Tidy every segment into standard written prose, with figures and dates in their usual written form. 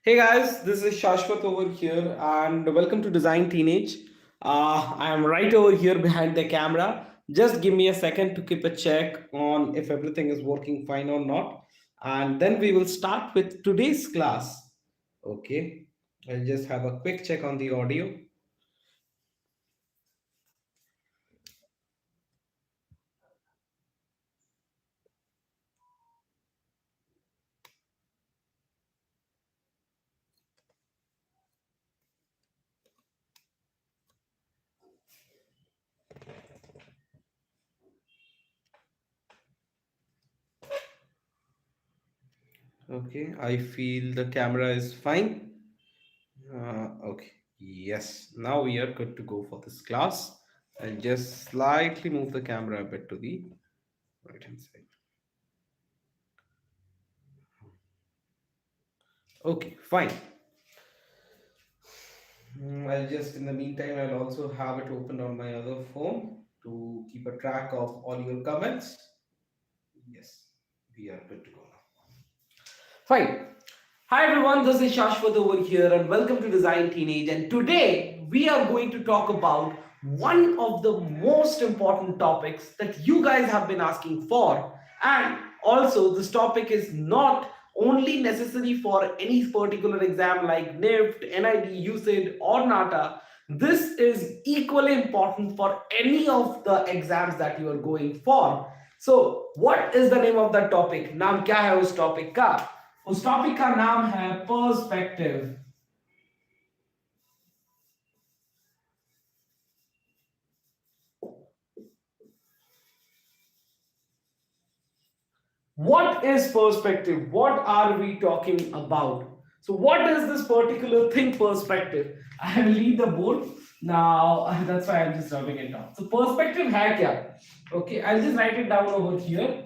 Hey guys, this is Shashwat over here, and welcome to Design Teenage. I am right over here behind the camera. Just give me a second to keep a check on if everything is working fine or not, and then we will start with today's class. Okay, I'll just have a quick check on the audio. Okay, I feel the camera is fine. Okay, yes, now we are good to go for this class. I'll just slightly move the camera a bit to the right hand side. Okay, fine. I'll just, in the meantime, I'll also have it open on my other phone to keep a track of all your comments. Yes, we are good to go now. Fine. Hi everyone, this is Shashwat over here and welcome to Design Teenage. And today we are going to talk about one of the most important topics that you guys have been asking for. And also this topic is not only necessary for any particular exam like NIFT, NID, UCEED or NATA. This is equally important for any of the exams that you are going for. So what is the name of that topic? नाम क्या है उस topic का? उस topic का नाम है perspective. What is perspective? What are we talking about? So what is this particular thing, perspective? I will leave the board now. That's why I'm just rubbing it down. So perspective है क्या? Okay, I'll just write it down over here.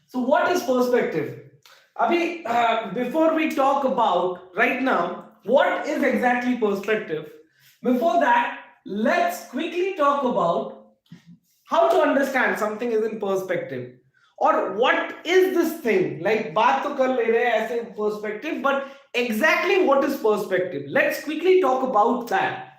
So what is perspective? Abhi, before we talk about right now, what is exactly perspective? Before that, let's quickly talk about how to understand something is in perspective. Or what is this thing? Like बात तो कर ले रहे हैं ऐसे perspective, but exactly what is perspective? Let's quickly talk about that.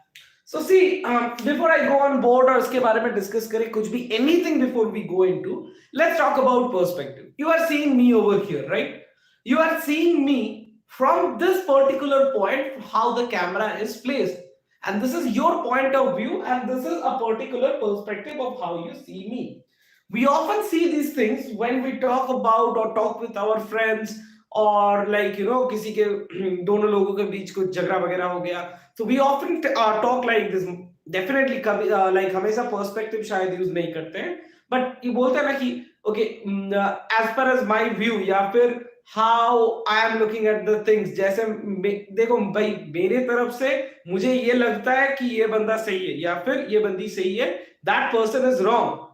So see, before I go on board और उसके बारे में discuss करें कुछ भी anything before we go into, let's talk about perspective. You are seeing me over here, right? You are seeing me from this particular point, how the camera is placed. And this is your point of view, and this is a particular perspective of how you see me. We often see these things when we talk about or talk with our friends, or like किसी के दोनों लोगों के बीच कुछ झगड़ा वगैरह हो गया. So we often talk like this. Definitely कभी like हमेशा perspective शायद use नहीं करते हैं, but ये बोलते हैं ना कि okay, as per as my view या फिर how I am looking at the things. जैसे देखो भाई, मेरे तरफ से मुझे ये लगता है कि ये बंदा सही है या फिर ये बंदी सही है. That person is wrong.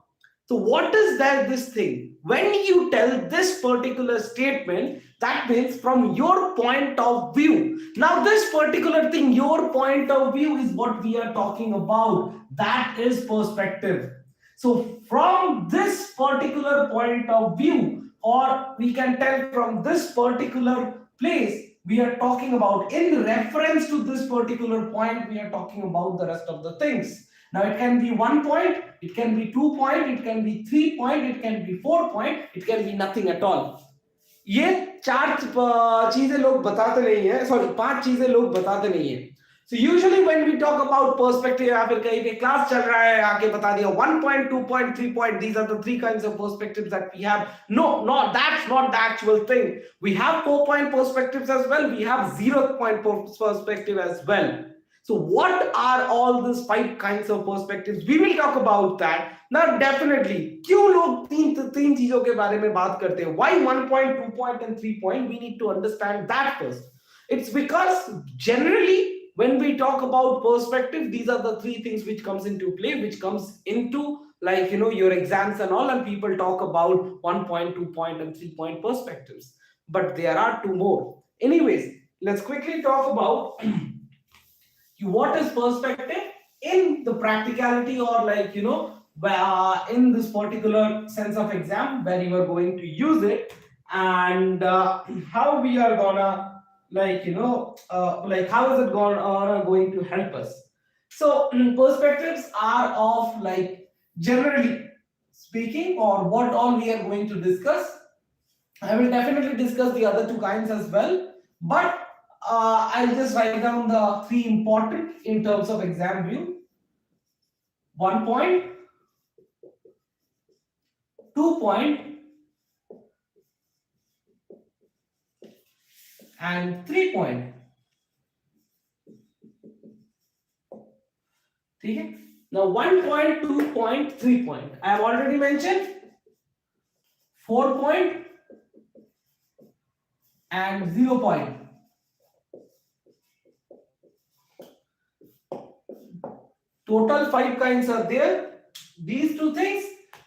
So what is that this thing? When you tell this particular statement, that means from your point of view. Now this particular thing, your point of view is what we are talking about. That is perspective. So from this particular point of view, or we can tell from this particular place, we are talking about, in reference to this particular point, we are talking about the rest of the things. Now it can be 1 point, it can be 2 point, it can be 3 point, it can be 4 point, it can be nothing at all. ये चार चीजें लोग बताते नहीं है, sorry 5 चीजें लोग बताते नहीं है. So usually when we talk about perspective, या फिर कहीं पे क्लास चल रहा है आके बता दिया 1 point, 2 point, 3 point, these are the 3 kinds of perspectives that we have. No, that's not the actual thing. We have 4 point perspectives as well, we have 0 point perspective as well. So what are all these 5 kinds of perspectives? We will talk about that. Now definitely, क्यों लोग तीन चीजों के बारे में बात करते हैं? Why 1 point, 2 point and 3 point? We need to understand that first. It's because generally when we talk about perspective, these are the 3 things which comes into play, which comes into like your exams and all, and people talk about 1 point, 2 point and 3 point perspectives. but there are two more. Anyways, let's quickly talk about what is perspective in the practicality, or like in this particular sense of exam where you are going to use it, and how we are gonna like how is it going to help us. So perspectives are of like generally speaking, or what all we are going to discuss. I will definitely discuss the other two kinds as well, but I'll just write down the three important in terms of exam view: 1 point, 2 point, and 3 point. Okay? Now 1 point, 2 point, 3 point. I have already mentioned 4 point and 0 point. Total 5 kinds are there. These two things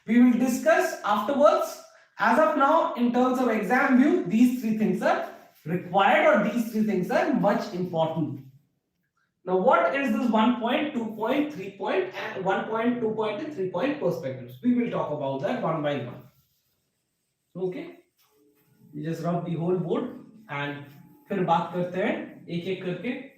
we will discuss afterwards. As of now, in terms of exam view, these three things are required, or these three things are much important. Now, what is this 1 point, 2 point, 3 point, and 1 point, 2 point, and 3 point perspectives? We will talk about that one by one. Okay? You just rub the whole board and फिर बात करते हैं एक एक करके.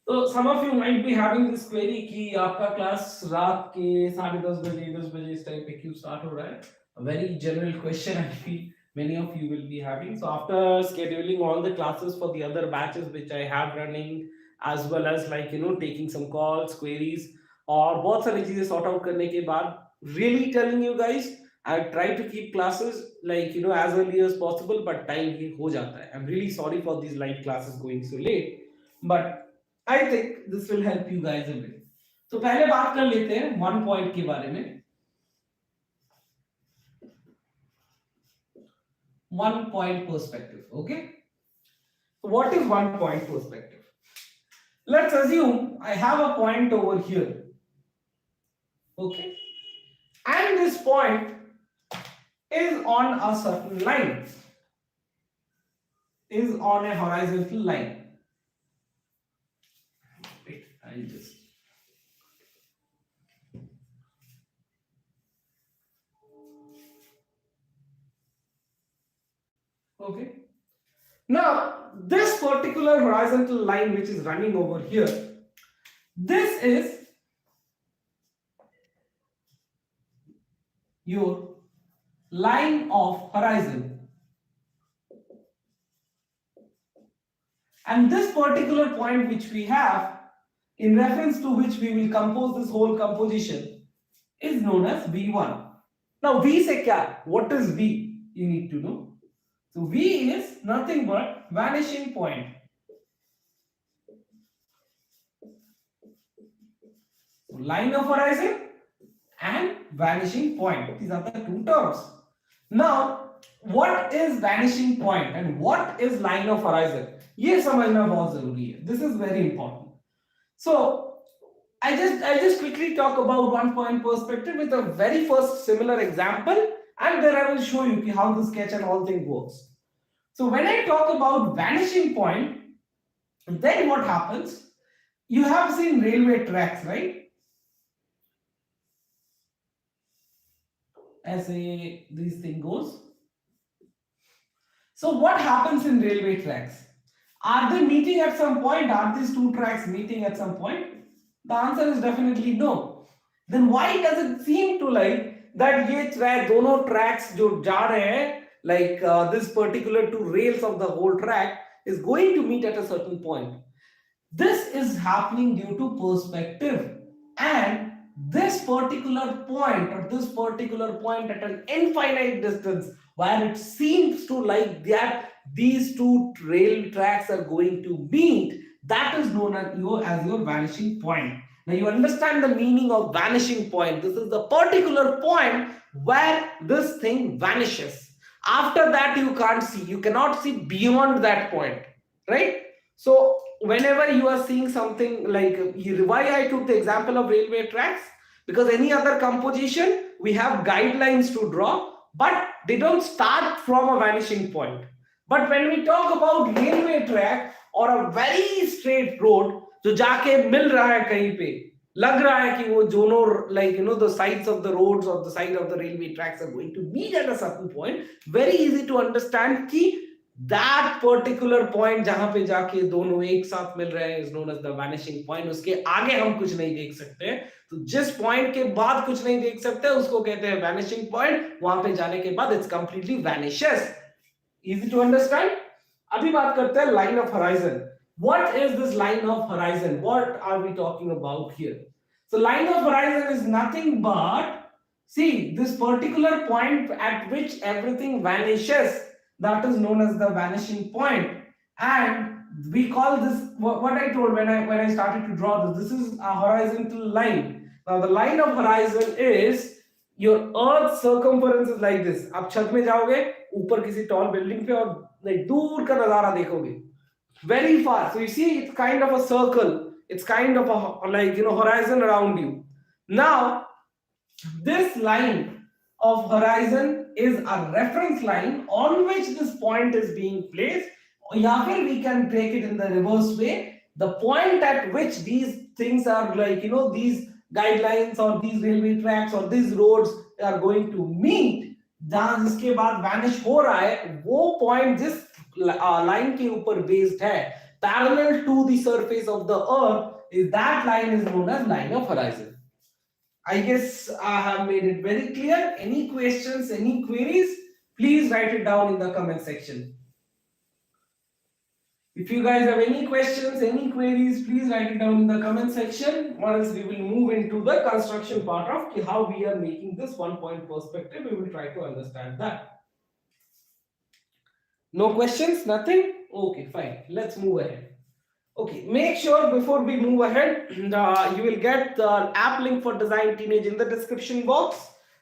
So some of you might be having this query कि आपका class रात के 10:30 इस टाइम पे क्यों स्टार्ट हो रहा है? A very general question I feel many of you will be having. So after scheduling all the classes for the other batches which I have running, as well as taking some calls, queries, और बहुत सारी चीजें sort out करने के बाद, really telling you guys, I try to keep classes as early as possible, but time ही हो जाता है. I'm really sorry for these live classes going so late, but I think this will help you guys a bit. तो पहले बात कर लेते हैं 1 point के बारे में. 1 point perspective. Okay, so what is 1 point perspective? Let's assume I have a point over here. Okay, and this point is on a certain line, is on a horizontal line. Wait, I'll just okay. Now, this particular horizontal line which is running over here, this is your line of horizon. And this particular point which we have, in reference to which we will compose this whole composition, is known as V1. Now, V se kya? What is V? You need to know. So, V is nothing but vanishing point. So, line of horizon and vanishing point. These are the two terms. Now, what is vanishing point and what is line of horizon? ये समझना बहुत जरूरी है. This is very important. So, I just quickly talk about 1 point perspective with a very first similar example, and then I will show you how the sketch and all thing works. So when I talk about vanishing point, then what happens? You have seen railway tracks, right? As this thing goes. So what happens in railway tracks? Are they meeting at some point? Are these two tracks meeting at some point? The answer is definitely no. Then why does it seem to like that ये track, दोनों tracks जो जा रहे हैं, like this particular two rails of the whole track is going to meet at a certain point? This is happening due to perspective, and this particular point, or this particular point at an infinite distance where it seems to like that these two rail tracks are going to meet, that is known as your vanishing point. Now you understand the meaning of vanishing point. This is the particular point where this thing vanishes. After that you can't see, you cannot see beyond that point, right? So whenever you are seeing something like, why I took the example of railway tracks, because any other composition we have guidelines to draw, but they don't start from a vanishing point. But when we talk about railway track or a very straight road जो जाके मिल रहा है कहीं पे, लग रहा है कि वो दोनों like the sides of the roads or the side of the railway tracks are going to meet at a certain point, very easy to understand कि that particular point जहां पे जाके दोनों एक साथ मिल रहे हैं is known as the vanishing point. उसके आगे हम कुछ नहीं देख सकते, तो जिस पॉइंट के बाद कुछ नहीं देख सकते उसको कहते हैं वैनिशिंग पॉइंट. वहां पे जाने के बाद it's completely vanishes. Easy to understand. अभी बात करते हैं line of horizon. What is this line of horizon? What are we talking about here? So line of horizon is nothing but, see, this particular point at which everything vanishes, that is known as the vanishing point. And we call this, what I told when I started to draw this is a horizontal line. Now the line of horizon is your earth circumference is like this. आप छत में जाओगे ऊपर किसी tall building पे और दूर का नजारा देखोगे very far, so you see it's kind of a circle, it's kind of a horizon around you. Now this line of horizon is a reference line on which this point is being placed. या फिर we can take it in the reverse way, the point at which these things are these guidelines or these railway tracks or these roads are going to meet, जहां जिसके बाद vanish हो रहा है, वो point जिस line के ऊपर based है parallel to the surface of the earth, is that line is known as line of horizon. I guess I have made it very clear. Any questions, any queries, please write it down in the comment section. If you guys have any questions, any queries, please write it down in the comment section. Or else we will move into the construction part of how we are making this 1 point perspective. We will try to understand that. No questions? Nothing? Okay, fine. Let's move ahead. Okay, make sure before we move ahead, you will get the app link for Design Teenage in the description box.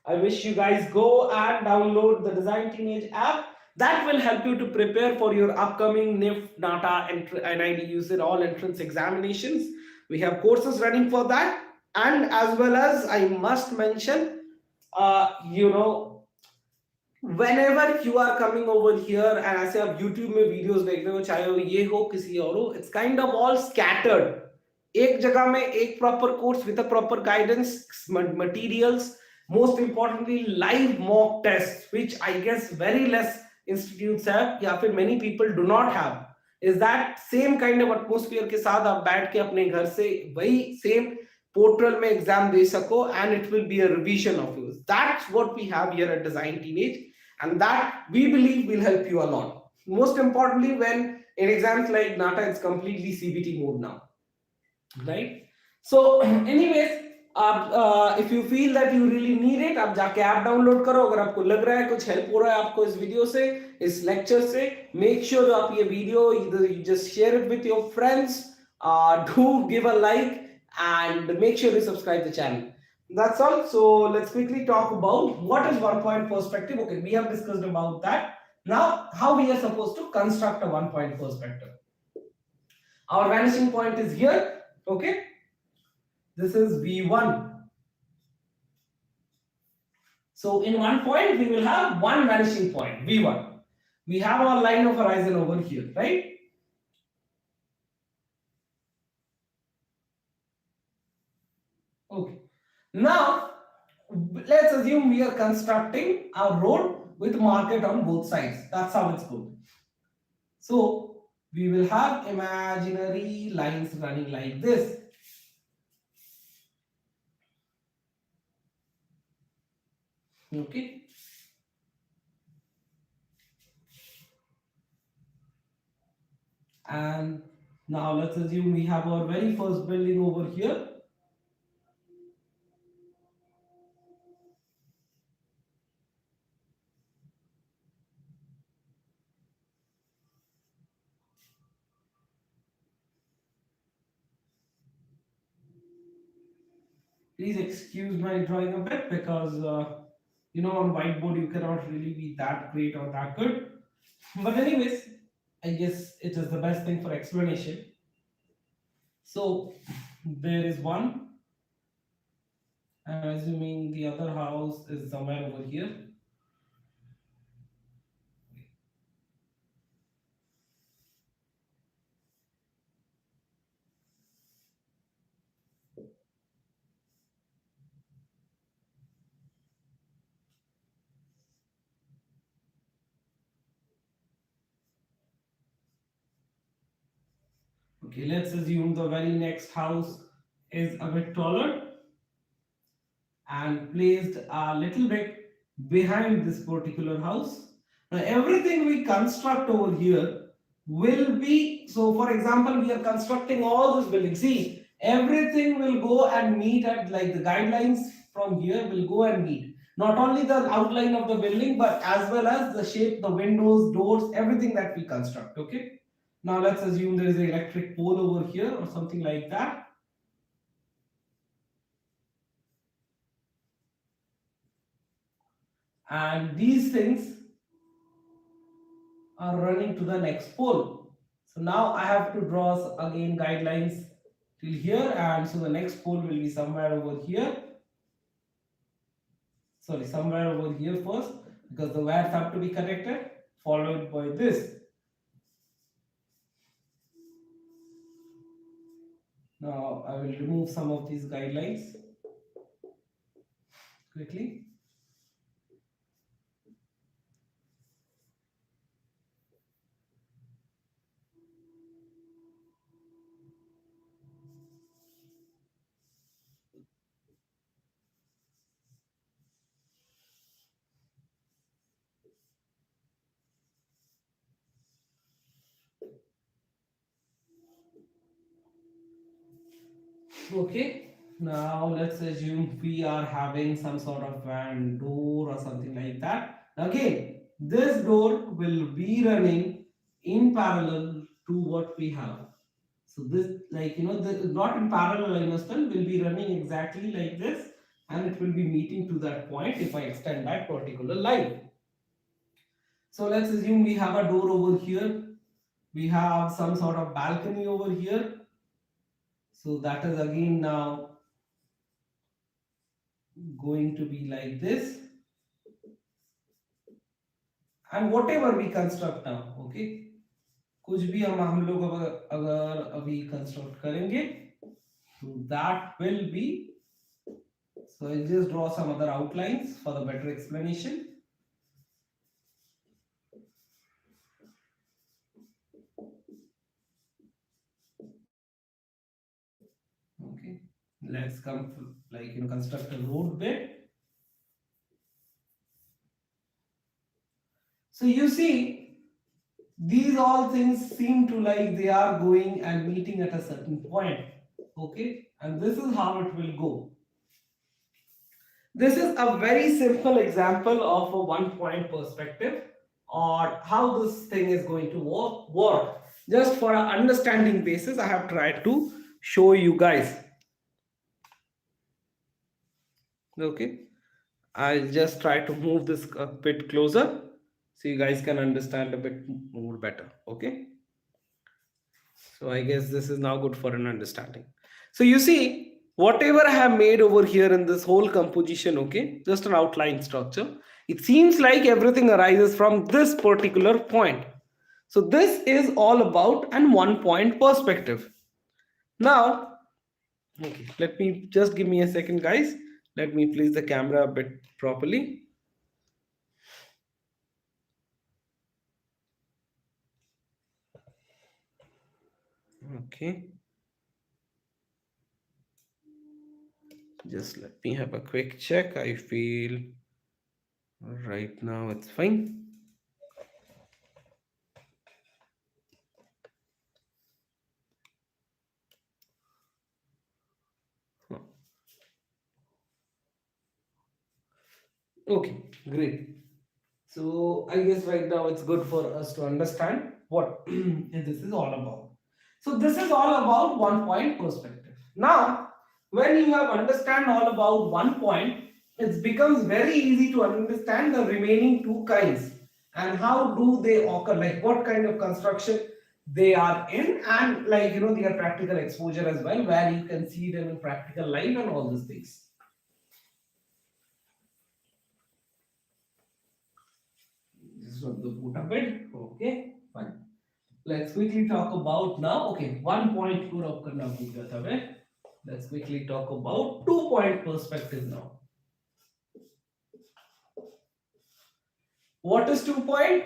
I wish you guys go and download the Design Teenage app. That will help you to prepare for your upcoming NIFT, NATA, NID, UCEED all entrance examinations. We have courses running for that. And as well as I must mention, whenever you are coming over here and ऐसे आप YouTube में videos देख रहे हो, चाहे वो ये हो किसी और हो, it's kind of all scattered. एक जगह में एक proper course with a proper guidance, materials, most importantly live mock tests, which I guess very less institutes have या फिर many people do not have. Is that same kind of atmosphere के साथ आप बैठ के अपने घर से वही same portal में exam दे सको, and it will be a revision of yours. That's what we have here at Design Teenage. And that we believe will help you a lot. Most importantly, when in exams like NATA, it's completely CBT mode now, right? So, anyways, if you feel that you really need it, आप जाके app download करो. अगर आपको लग रहा है कुछ help हो रहा है आपको इस वीडियो से, इस lecture से, make sure आप ये video either you just share it with your friends, do give a like, and make sure you subscribe the channel. That's all. So let's quickly talk about what is 1 point perspective. Okay, we have discussed about that. Now, how we are supposed to construct a 1 point perspective. Our vanishing point is here. Okay, this is V1. So in 1 point, we will have one vanishing point, V1. We have our line of horizon over here, right? Okay. Now, let's assume we are constructing a road with market on both sides. That's how it's going. So, we will have imaginary lines running like this. Okay. And now let's assume we have our very first building over here. Please excuse my drawing a bit because on whiteboard you cannot really be that great or that good. But anyways, I guess it is the best thing for explanation. So there is one. I'm assuming the other house is somewhere over here. Okay, let's assume the very next house is a bit taller and placed a little bit behind this particular house. Now everything we construct over here will be, so for example, we are constructing all this building. See, everything will go and meet at, like, the guidelines from here will go and meet. Not only the outline of the building, but as well as the shape, the windows, doors, everything that we construct. Okay. Now let's assume there is an electric pole over here or something like that. And these things are running to the next pole. So now I have to draw again guidelines till here, and so the next pole will be somewhere over here. Sorry, somewhere over here first, because the wires have to be connected, followed by this. Now I will remove some of these guidelines quickly. Okay, now let's assume we are having some sort of van door or something like that. Again, this door will be running in parallel to what we have. So this, like, not in parallel, I understand, will be running exactly like this, and it will be meeting to that point if I extend that particular line. So let's assume we have a door over here. We have some sort of balcony over here. So that is again now going to be like this. And whatever we construct now, okay, कुछ भी हम लोग अगर अभी construct करेंगे, so that will be, so I'll just draw some other outlines for the better explanation. Okay, let's come like construct a road bed. So you see, these all things seem to like they are going and meeting at a certain point. Okay, and this is how it will go. This is a very simple example of a one-point perspective, or how this thing is going to work. Just for an understanding basis, I have tried to show you guys. Okay, I'll just try to move this a bit closer so you guys can understand a bit more better. Okay, so I guess this is now good for an understanding. So you see, whatever I have made over here in this whole composition, okay, just an outline structure, it seems like everything arises from this particular point. So this is all about an one point perspective. Now, okay, let me just give me a second, guys. Let me place the camera a bit properly. Okay. Just let me have a quick check. I feel right now it's fine. Okay, great. So I guess right now it's good for us to understand what this is all about. So this is all about one point perspective. Now, when you have understand all about one point, it becomes very easy to understand the remaining two kinds and how do they occur, like what kind of construction they are in, and like their practical exposure as well, where you can see them in practical life and all these things. This is what the boot up bed. Okay, fine. Let's quickly talk about now. Okay, 1 point पूरा करना भूल गया था मैं. Let's quickly talk about 2 point perspective now. What is 2 point?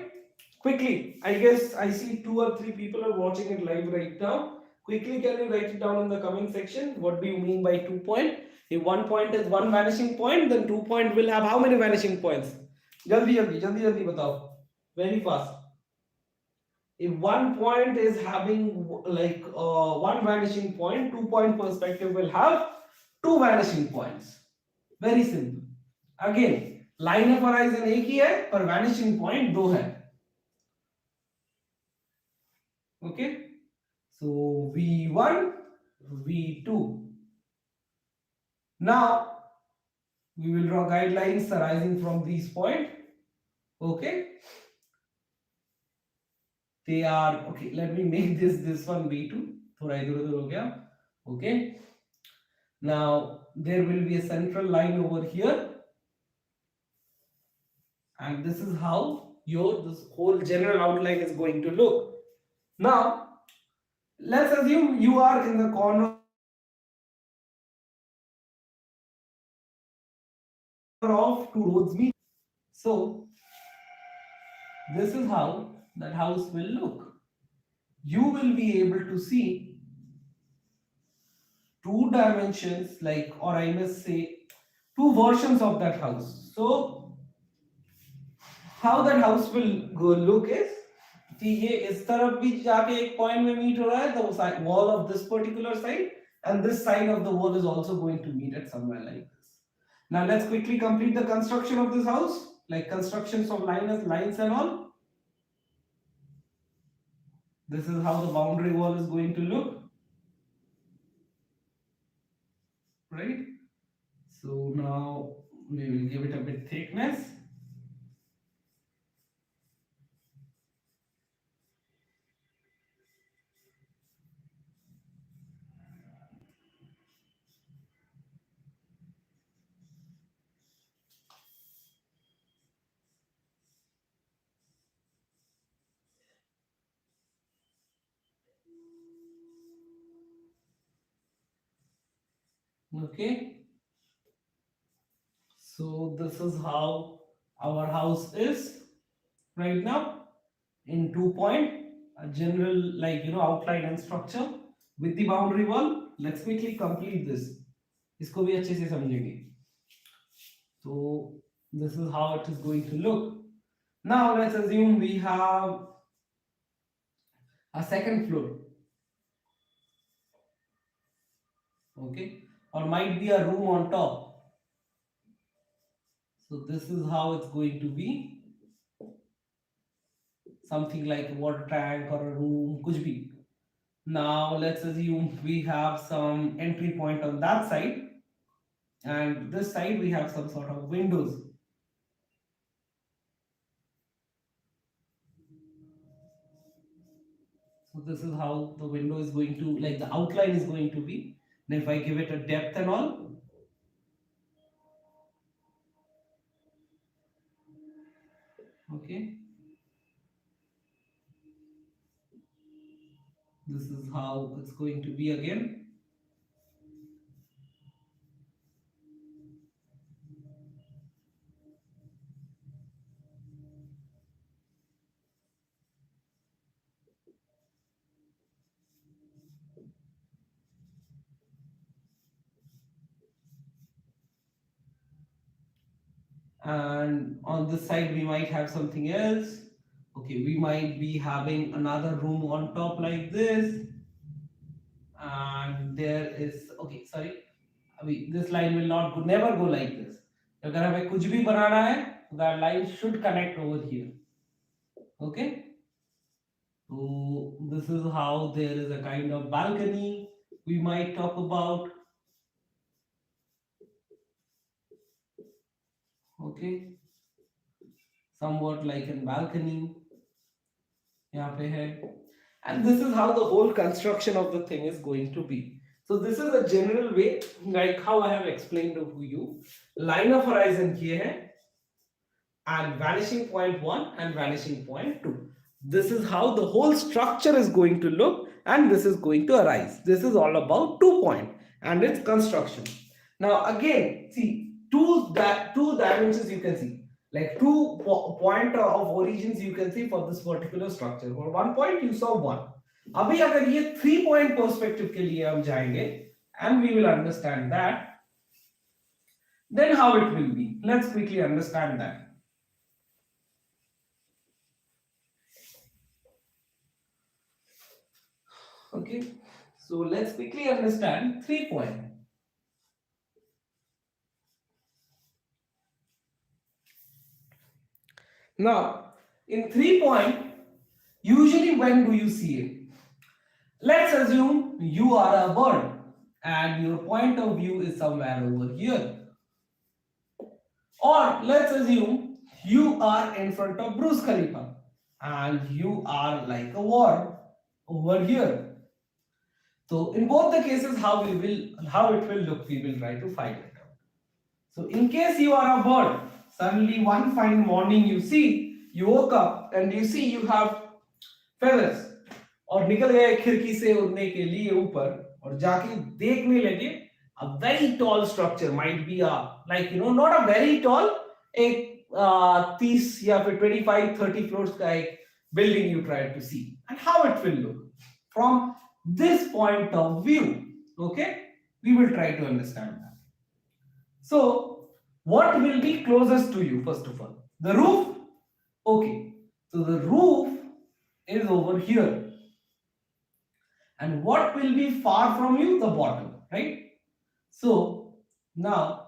Quickly, I guess I see 2 or 3 people are watching it live right now. Quickly, can you write it down in the comment section? What do you mean by 2 point? If 1 point is one vanishing point, then 2 point will have how many vanishing points? jaldi batao. Very fast. If 1 point is having like one vanishing point, 2 point perspective will have two vanishing points. Very simple. Again, line of horizon एक ही है पर vanishing point दो है. Okay, so V1, V2. Now we will draw guidelines arising from these points. Okay, they are okay. Let me make this one V2. थोड़ा इधर उधर हो गया. Okay, now there will be a central line over here, and this is how this whole general outline is going to look. Now let's assume you are in the corner of two roads meet. So this is how that house will look. You will be able to see two dimensions, like, or I must say two versions of that house. So how that house will go look is कि ये इस तरफ भी जाके एक point में meet हो रहा है, the wall of this particular side, and this side of the wall is also going to meet at somewhere like this. Now let's quickly complete the construction of this house, like constructions of lines and all. This is how the boundary wall is going to look, right? So now we will give it a bit thickness. Okay, so this is how our house is right now in 2 point, a general, like, outline and structure with the boundary wall. Let's quickly complete this. इसको भी अच्छे से समझेंगे. So this is how it is going to look. Now let's assume we have a second floor. Okay, or might be a room on top. So this is how it's going to be. Something like a water tank or a room, kuch bhi. Now let's assume we have some entry point on that side, and this side we have some sort of windows. So this is how the window is going to, like, the outline is going to be. And if I give it a depth and all, okay, this is how it's going to be again. And on this side we might have something else. Okay, we might be having another room on top like this, and there is, okay, sorry, this line will not go, never go like this. अगर हमें कुछ भी बनाना है, that line should connect over here. Okay, so this is how there is a kind of balcony we might talk about. Okay, somewhat like a balcony यहाँ पे है. And this is how the whole construction of the thing is going to be. So this is a general way, like how I have explained to you. Line of horizon here है, and vanishing point 1 and vanishing point 2. This is how the whole structure is going to look, and this is going to arise. This is all about 2 point and its construction. Now again, see, two dimensions you can see, like two point of origins you can see for this particular structure. For 1 point you saw 1. अभी अगर ये 3 point perspective के लिए हम जाएंगे and we will understand that, then how it will be. Let's quickly understand that. Okay, so let's quickly understand 3 point. Now, in 3 point, usually when do you see it? Let's assume you are a bird and your point of view is somewhere over here. Or let's assume you are in front of Burj Khalifa and you are like a worm over here. So in both the cases, how it will look, we will try to find it out. So in case you are a bird, suddenly one fine morning you woke up and you see you have feathers और निकल गए खिड़की से उड़ने के लिए ऊपर और जाके देखने लगे a very tall structure, might be a like not a very tall, एक 30 या फिर 25-30 floors का एक building you try to see and how it will look from this point of view. Okay, we will try to understand that. So what will be closest to you? First of all, the roof. Okay, so the roof is over here. And what will be far from you? The bottom, right? So now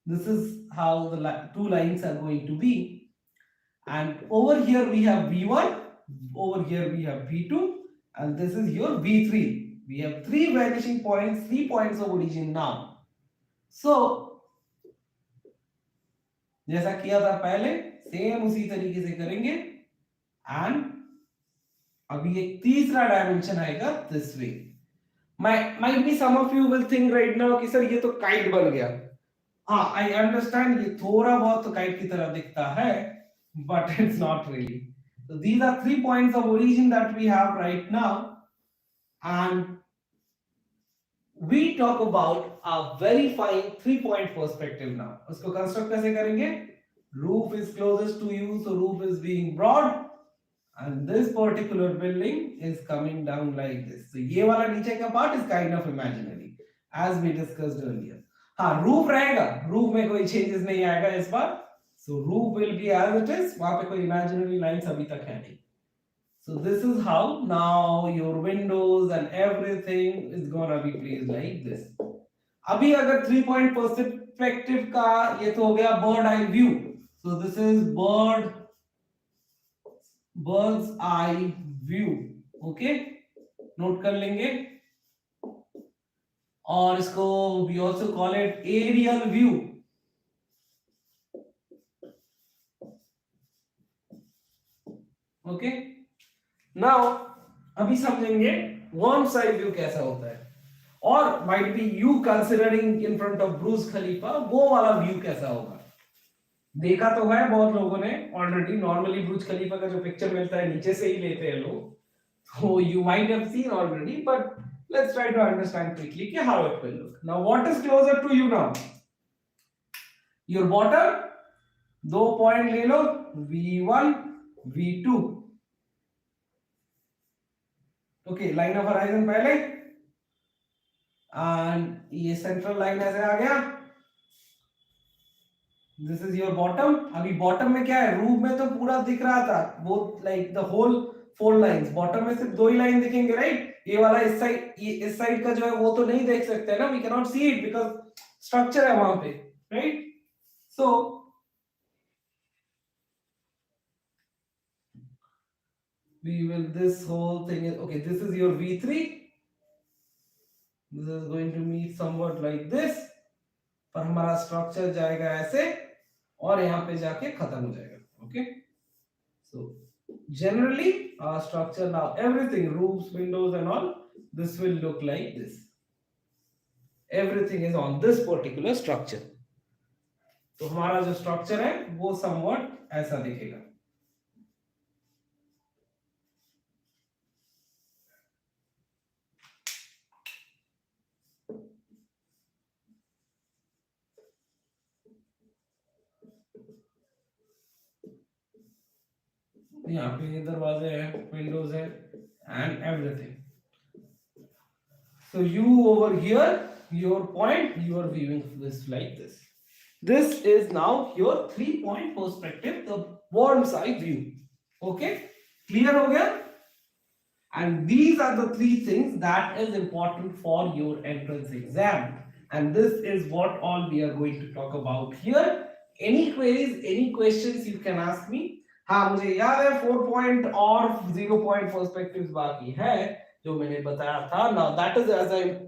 this is how the two lines are going to be. And over here we have V1, over here we have V2, and this is your V3. We have three vanishing points, 3 points of origin now. So जैसा किया था पहले same उसी तरीके से करेंगे and अभी एक तीसरा डायमेंशन आएगा this way. Might be some of you will think right now कि सर ये तो काइट बन गया. हाँ, I understand ये थोड़ा बहुत तो काइट की तरह दिखता है, but it's not really. So these are 3 points of origin that we have right now, and we talk about a very fine 3-point perspective now. उसको कंस्ट्रक्ट कैसे करेंगे? Roof is closest to you, so roof is being broad. And this particular building is coming down like this. So ये वाला नीचे का part is kind of imaginary, as we discussed earlier. हाँ, roof रहेगा, roof में कोई changes नहीं आएगा इस बार. So roof will be as it is. वहाँ पे कोई imaginary lines अभी तक है नहीं. So this is how now your windows and everything is gonna be placed like this. अभी अगर 3-point perspective का ये तो हो गया bird eye view. So this is bird's eye view. Okay, note कर लेंगे. और इसको we also call it aerial view. Okay, now अभी समझेंगे worm's eye view कैसा होता है, और might be you considering in front of Burj Khalifa वो वाला व्यू कैसा होगा. देखा तो है बहुत लोगों ने ऑलरेडी. नॉर्मली बुर्ज खलीफा का जो पिक्चर मिलता है नीचे से ही लेते हैं लोग, तो you might have seen already, but let's try to understand quickly कि how it will look. Now what is closer to you now? Your bottom, 2 point ले लो, V1, V2. Okay, line of horizon पहले and ये central line ऐसे आ गया. This is your bottom. अभी bottom में क्या है? रूफ में तो पूरा दिख रहा था वो, like the whole 4 lines. Bottom में सिर्फ 2 ही लाइन दिखेंगे, राइट? ये वाला इस साइड, ये इस साइड का जो है वो तो नहीं देख सकते ना, we can not see it because structure है वहां पे, right? So we will, this whole thing is okay. This is your V3. This is going to meet somewhat like this. पर हमारा स्ट्रक्चर जाएगा ऐसे और यहाँ पे जाके खत्म हो जाएगा. Okay, so generally our structure now, everything, roofs, windows and all, this will look like this. Everything is on this particular structure. तो हमारा जो स्ट्रक्चर है वो somewhat ऐसा दिखेगा. यहाँ पे दरवाजे हैं, windows है, and everything. So you over here, your point, you are viewing this like this. This is now your 3-point perspective, the bird's eye view. Okay, clear हो गया? And these are the three things that is important for your entrance exam. And this is what all we are going to talk about here. Any queries, any questions you can ask me. हाँ मुझे याद है 4-point और 0-point perspectives बाकी है जो मैंने बताया था. Now that is as I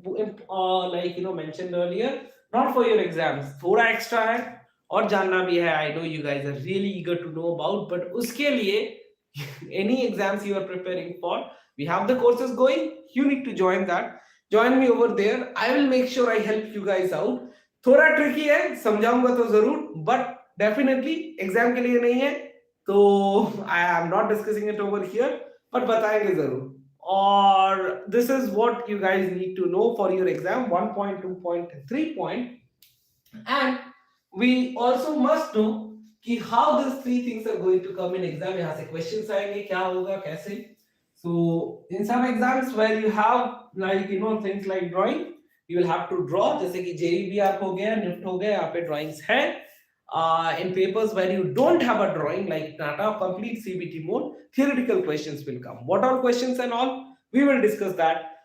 like mentioned earlier, not for your exams. थोड़ा extra है और जानना भी है. I know you guys are really eager to know about, but उसके लिए any exams you are preparing for, we have the courses going. You need to join that. Join me over there. I will make sure I help you guys out. थोड़ा tricky है, समझाऊंगा तो जरूर, but definitely exam के लिए नहीं है, तो I am not discussing it over here, but बताएंगे जरूर. Or this is what you guys need to know for your exam 1 point, 2 point, 3 point, and we also must know कि how these three things are going to come in exam. यहाँ से questions आएंगे, क्या होगा, कैसे. So in some exams where you have like things like drawing, you will have to draw. जैसे कि JEE B.ARCH हो गया, NIFT हो गया, यहाँ पे drawings है. In papers where you don't have a drawing like NATA complete CBT mode, theoretical questions will come. What are questions and all? We will discuss that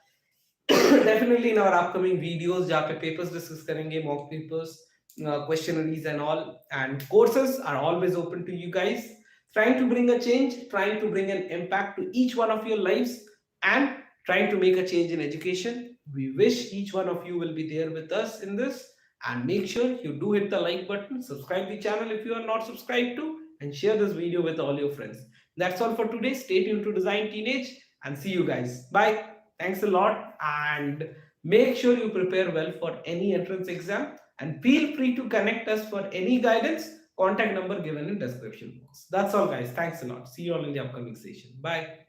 definitely in our upcoming videos जहाँ पे papers discuss करेंगे, mock papers, questionnaires and all. And courses are always open to you guys. Trying to bring a change, trying to bring an impact to each one of your lives, and trying to make a change in education. We wish each one of you will be there with us in this, and make sure you do hit the like button, subscribe the channel if you are not subscribed to, and share this video with all your friends. That's all for today. Stay tuned to Design Teenage and see you guys. Bye. Thanks a lot, and make sure you prepare well for any entrance exam, and feel free to connect us for any guidance. Contact number given in description box. That's all guys. Thanks a lot. See you all in the upcoming session. Bye.